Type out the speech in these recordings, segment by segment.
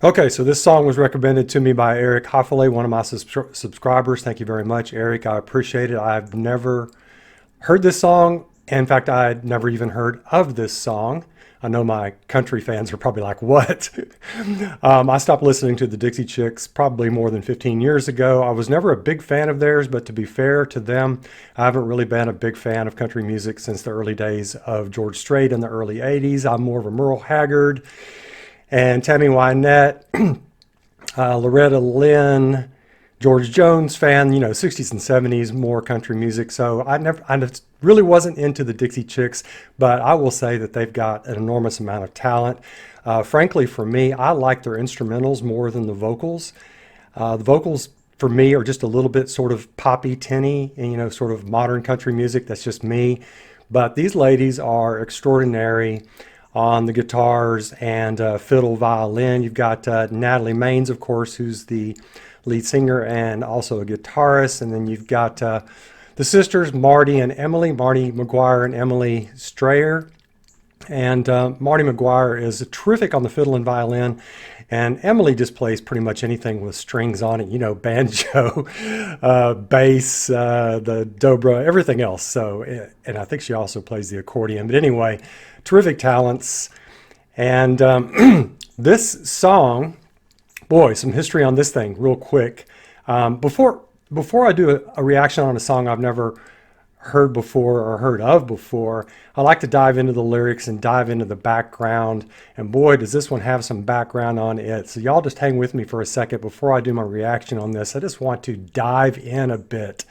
Okay, so this song was recommended to me by Eric Hoffele, one of my subscribers. Thank you very much, Eric. I appreciate it. I've never heard this song. In fact, I had never even heard of this song. I know my country fans are probably like, what? I stopped listening to the Dixie Chicks probably more than 15 years ago. I was never a big fan of theirs, but to be fair to them, I haven't really been a big fan of country music since the early days of George Strait in the early 80s. I'm more of a Merle Haggard and Tammy Wynette, Loretta Lynn, George Jones fan, 60s and 70s, more country music. So I just really wasn't into the Dixie Chicks, but I will say that they've got an enormous amount of talent. Frankly, for me, I like their instrumentals more than the vocals. The vocals for me are just a little bit sort of poppy, tinny, and sort of modern country music. That's just me. But these ladies are extraordinary on the guitars and fiddle, violin. You've got Natalie Maines, of course, who's the lead singer and also a guitarist. And then you've got the sisters, Marty and Emily, Marty McGuire and Emily Strayer. And Marty McGuire is terrific on the fiddle and violin. And Emily just plays pretty much anything with strings on it, banjo, bass, the dobro, everything else. So, and I think she also plays the accordion. But anyway, terrific talents. And this song, boy, some history on this thing real quick. Before I do a reaction on a song I've never heard before or heard of before, I like to dive into the lyrics and dive into the background. And boy, does this one have some background on it. So y'all just hang with me for a second before I do my reaction on this. I just want to dive in a bit.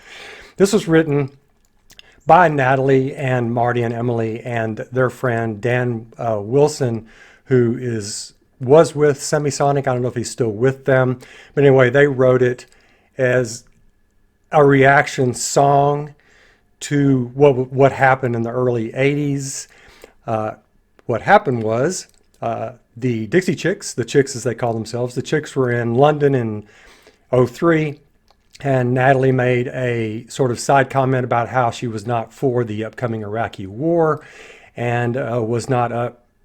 This was written by Natalie and Marty and Emily and their friend Dan Wilson, who was with Semisonic. I don't know if he's still with them. But anyway, they wrote it as a reaction song to what happened in the early 80s. What happened was the Dixie Chicks, the Chicks as they call themselves, the Chicks were in London in '03, and Natalie made a sort of side comment about how she was not for the upcoming Iraqi war and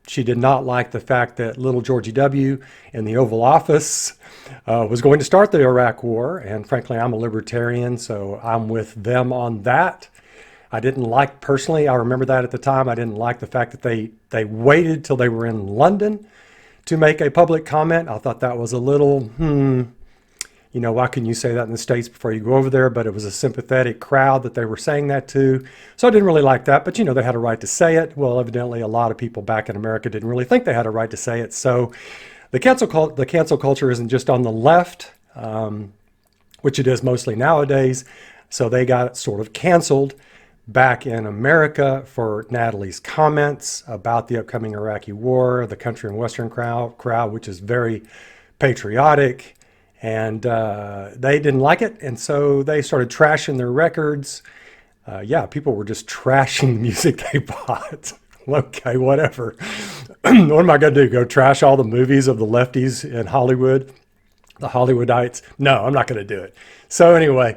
she did not like the fact that little Georgie W. in the Oval Office was going to start the Iraq War. And frankly, I'm a libertarian, so I'm with them on that. I didn't like, personally, I remember that at the time, I didn't like the fact that they waited till they were in London to make a public comment. I thought that was a little, why couldn't you say that in the States before you go over there? But it was a sympathetic crowd that they were saying that to. So I didn't really like that, but they had a right to say it. Well, evidently a lot of people back in America didn't really think they had a right to say it. So the cancel culture isn't just on the left, which it is mostly nowadays. So they got sort of canceled back in America for Natalie's comments about the upcoming Iraqi war, the country and Western crowd, which is very patriotic. And they didn't like it, and so they started trashing their records. People were just trashing the music they bought. Okay, whatever. What am I going to do? Go trash all the movies of the lefties in Hollywood? The Hollywoodites? No, I'm not going to do it. So anyway,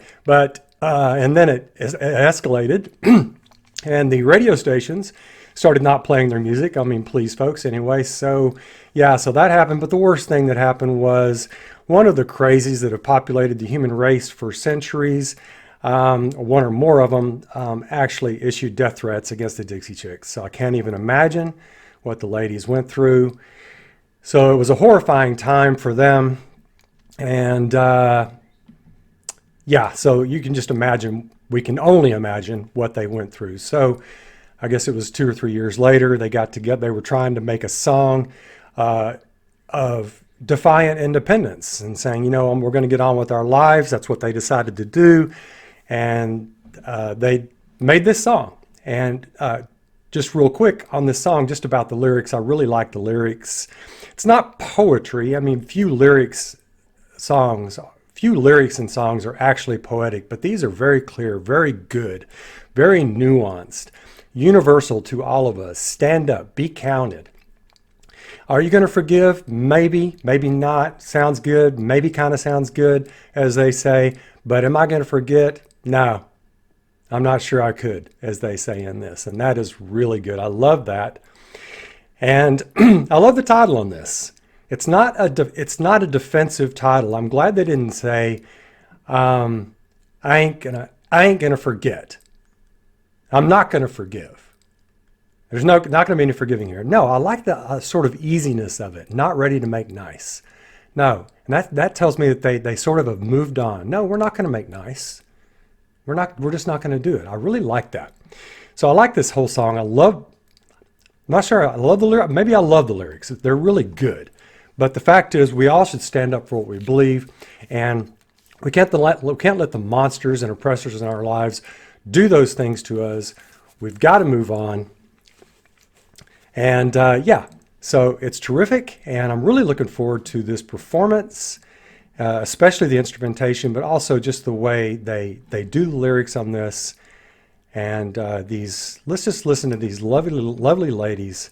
and then it escalated, and the radio stations started not playing their music. I mean, please, folks, anyway. So that happened. But the worst thing that happened was one of the crazies that have populated the human race for centuries, one or more of them, actually issued death threats against the Dixie Chicks. So I can't even imagine what the ladies went through. So it was a horrifying time for them. And so you can just imagine, we can only imagine what they went through. So I guess it was 2 or 3 years later, they got together. They were trying to make a song of defiant independence and saying, we're going to get on with our lives. That's what they decided to do. And they made this song. And just real quick on this song, just about the lyrics, I really like the lyrics. It's not poetry. I mean, few lyrics in songs are actually poetic, but these are very clear, very good, very nuanced, universal to all of us. Stand up, be counted. Are you going to forgive? Maybe, maybe not. Sounds good. Maybe kind of sounds good, as they say. But am I going to forget? No, I'm not sure I could, as they say in this. And that is really good. I love that. And I love the title on this. it's not a defensive title. I'm glad they didn't say, I ain't gonna forget. I'm not gonna forgive. There's not gonna be any forgiving here. No, I like the sort of easiness of it. Not ready to make nice. No, and that tells me that they sort of have moved on. No, we're not gonna make nice. We're just not gonna do it. I really like that. So I like this whole song. I'm not sure I love the lyrics. Maybe I love the lyrics. They're really good. But the fact is, we all should stand up for what we believe, and we can't let the monsters and oppressors in our lives do those things to us. We've got to move on. And yeah, so it's terrific, and I'm really looking forward to this performance, especially the instrumentation, but also just the way they do the lyrics on this. And let's just listen to these lovely ladies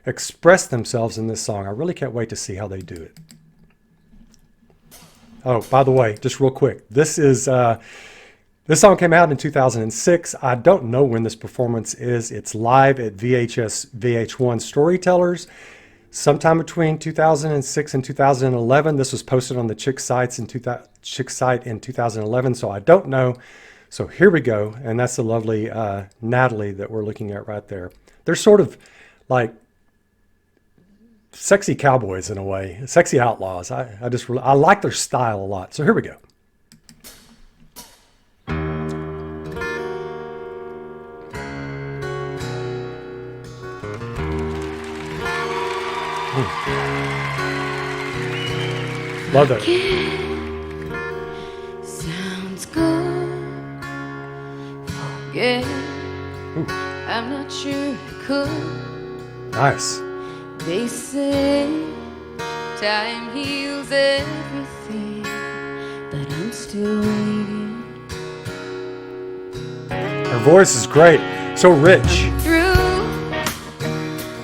express themselves in this song. I really can't wait to see how they do it. Oh, by the way, just real quick, this song came out in 2006. I don't know when this performance is. It's live at VH1 Storytellers, sometime between 2006 and 2011. This was posted on the Chick site in 2011, so I don't know. So here we go, and that's the lovely Natalie that we're looking at right there. They're sort of like sexy cowboys in a way, sexy outlaws. I like their style a lot. So here we go. Love that. Sounds good. Forget. I'm not sure I could. Nice. They say time heals everything, but I'm still waiting. Her voice is great, so rich. Through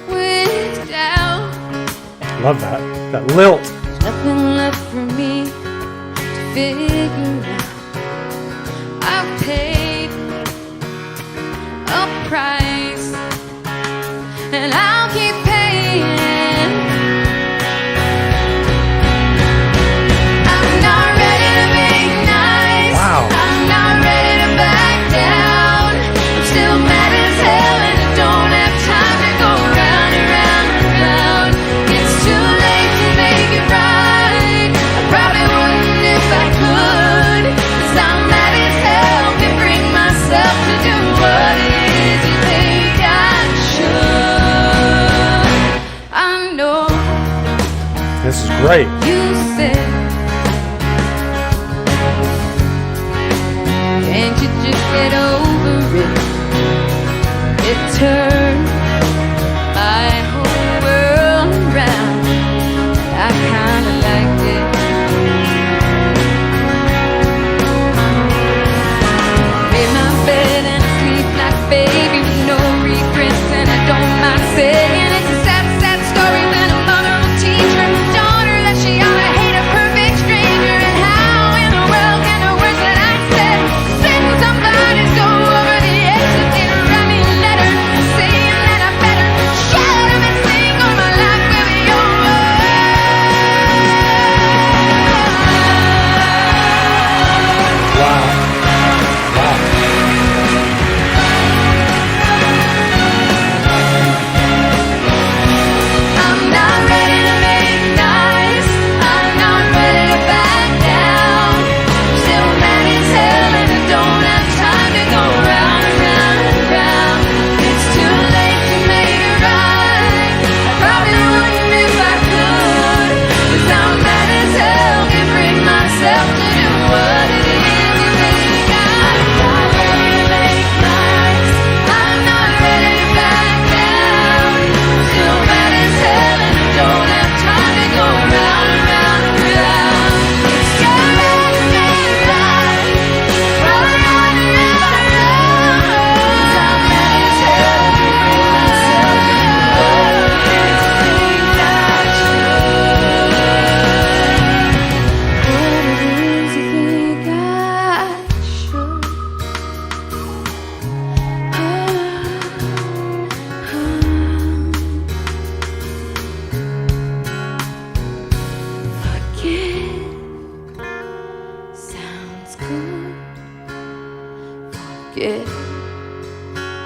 with doubt. Love that lilt. There's nothing left for me to figure out. I've paid a price, and I'll keep paying. I'm not ready to make nice. Wow. I'm not ready to back down. I'm still mad as hell, and I don't have time to go round and round and round. It's too late to make it right. I probably wouldn't if I could, 'cause I'm mad as hell, can't bring myself to do what it is you think I should. I know This is great. you said, can't you just get over it? It turned my whole world around. I kinda liked it. Made my bed and sleep like a baby with no regrets, and I don't mind saying it's a sad, sad story when a mother will teach her daughter that she ought to hate a perfect stranger. And how in the world can the words that I said send somebody so over the edge to get a running letter saying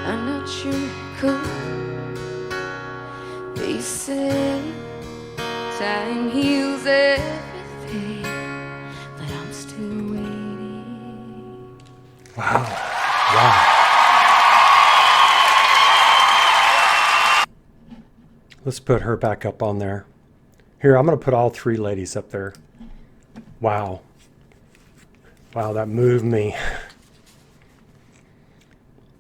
I'm not sure it could be said. Time heals everything, but I'm still waiting. Wow. Wow. Let's put her back up on there. Here, I'm going to put all three ladies up there. Wow. Wow, that moved me.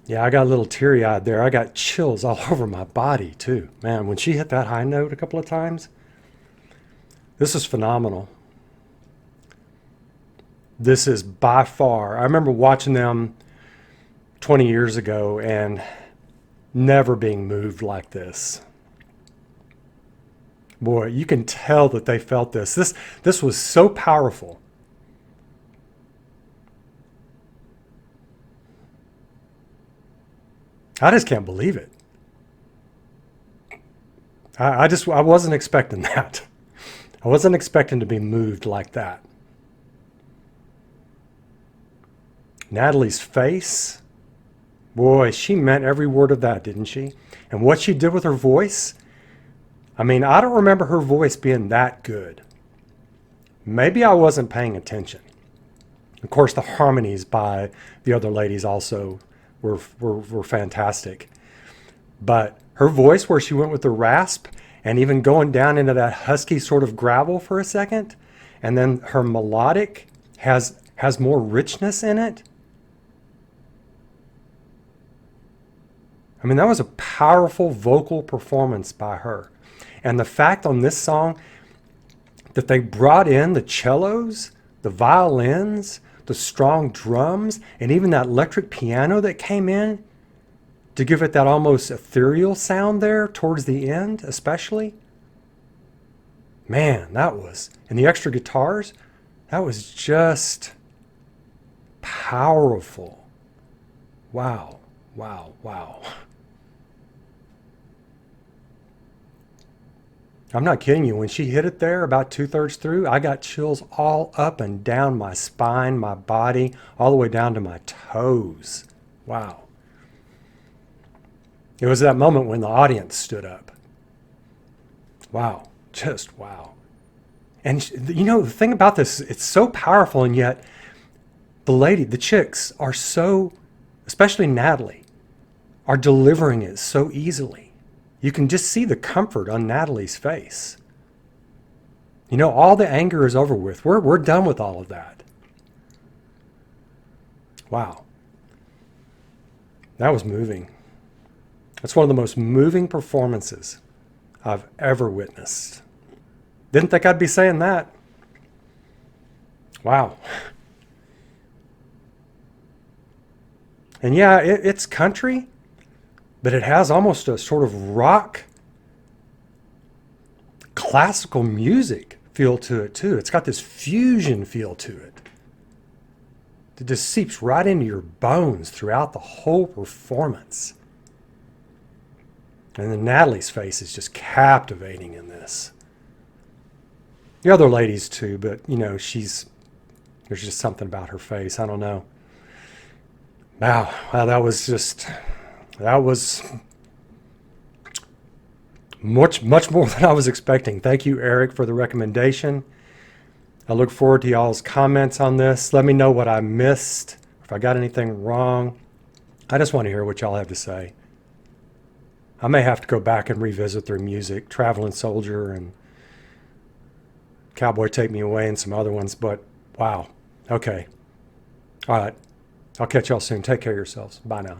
Yeah, I got a little teary-eyed there. I got chills all over my body, too. Man, when she hit that high note a couple of times, this is phenomenal. This is by far, I remember watching them 20 years ago and never being moved like this. Boy, you can tell that they felt this. This was so powerful. I just can't believe it. I wasn't expecting that. I wasn't expecting to be moved like that. Natalie's face, boy, she meant every word of that, didn't she? And what she did with her voice, I mean, I don't remember her voice being that good. Maybe I wasn't paying attention. Of course, the harmonies by the other ladies also were fantastic. But her voice, where she went with the rasp and even going down into that husky sort of gravel for a second, and then her melodic has more richness in it. I mean, that was a powerful vocal performance by her. And the fact on this song that they brought in the cellos, the violins, the strong drums, and even that electric piano that came in to give it that almost ethereal sound there towards the end, especially. Man, that was, and the extra guitars, that was just powerful. Wow, wow, wow. I'm not kidding you. When she hit it there about 2/3 through, I got chills all up and down my spine, my body, all the way down to my toes. Wow. It was that moment when the audience stood up. Wow. Just wow. And you know, the thing about this, it's so powerful, and yet the chicks are so, especially Natalie, are delivering it so easily. You can just see the comfort on Natalie's face. You know, all the anger is over with. We're done with all of that. Wow. That was moving. That's one of the most moving performances I've ever witnessed. Didn't think I'd be saying that. Wow. And yeah, it's country, but it has almost a sort of rock, classical music feel to it too. It's got this fusion feel to it. It just seeps right into your bones throughout the whole performance. And then Natalie's face is just captivating in this. The other ladies too, but you know, there's just something about her face. I don't know. Wow, that was much more than I was expecting. Thank you, Eric, for the recommendation. I look forward to y'all's comments on this. Let me know what I missed, if I got anything wrong. I just want to hear what y'all have to say. I may have to go back and revisit their music, Traveling Soldier and Cowboy Take Me Away and some other ones, but wow. Okay. All right. I'll catch y'all soon. Take care of yourselves. Bye now.